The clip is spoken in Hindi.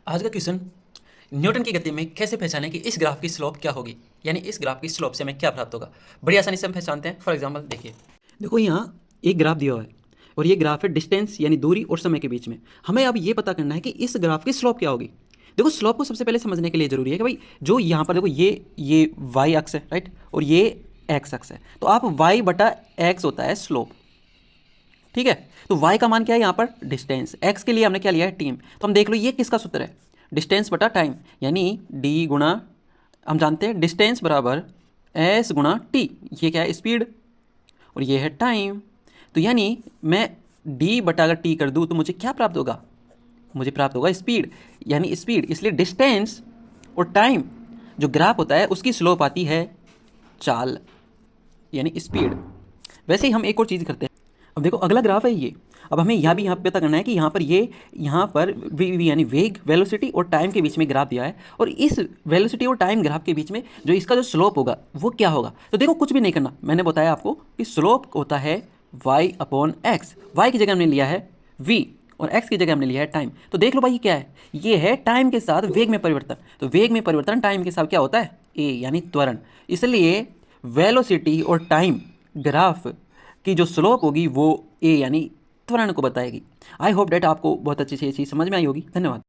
आज का क्वेश्चन, न्यूटन की गति में कैसे पहचानें कि इस ग्राफ की स्लोप क्या होगी, यानी इस ग्राफ की स्लोप से हमें क्या प्राप्त होगा। बड़ी आसानी से हम पहचानते हैं। फॉर एग्जांपल देखिए, देखो यहाँ एक ग्राफ दिया हुआ है और ये ग्राफ है डिस्टेंस यानी दूरी और समय के बीच में। हमें अब ये पता करना है कि इस ग्राफ की स्लोप क्या होगी। देखो स्लोप को सबसे पहले समझने के लिए जरूरी है कि भाई जो यहाँ पर देखो ये वाई अक्स है, राइट, और ये एक्स अक्स है, तो आप वाई बटा एक्स होता है स्लोप। ठीक है, तो y का मान क्या है यहाँ पर, डिस्टेंस। x के लिए हमने क्या लिया है, टाइम। तो हम देख लो ये किसका सूत्र है, डिस्टेंस बटा टाइम, यानी d गुणा, हम जानते हैं डिस्टेंस बराबर s गुणा t। ये क्या है, स्पीड, और ये है टाइम। तो यानी मैं d बटा अगर t कर दूँ तो मुझे क्या प्राप्त होगा, मुझे प्राप्त होगा स्पीड, यानी स्पीड। इसलिए डिस्टेंस और टाइम जो ग्राफ होता है उसकी स्लोप आती है चाल, यानी स्पीड। वैसे ही हम एक और चीज़ करते हैं। अब देखो अगला ग्राफ है ये। अब हमें यहाँ पे पता करना है कि यहाँ पर वी यानी वेग, वेलोसिटी और टाइम के बीच में ग्राफ दिया है, और इस वेलोसिटी और टाइम ग्राफ के बीच में जो इसका जो स्लोप होगा वो क्या होगा। तो देखो कुछ भी नहीं करना, मैंने बताया आपको कि स्लोप होता है y अपॉन एक्स। वाई की जगह हमने लिया है v और x की जगह हमने लिया है टाइम। तो देख लो भाई ये क्या है, ये है टाइम के साथ वेग में परिवर्तन। तो वेग में परिवर्तन टाइम के साथ क्या होता है, a यानी त्वरण। इसलिए वेलोसिटी और टाइम ग्राफ की जो स्लोप होगी वो ए यानी त्वरण को बताएगी। आई होप डेट आपको बहुत अच्छी से ये चीज़ समझ में आई होगी। धन्यवाद।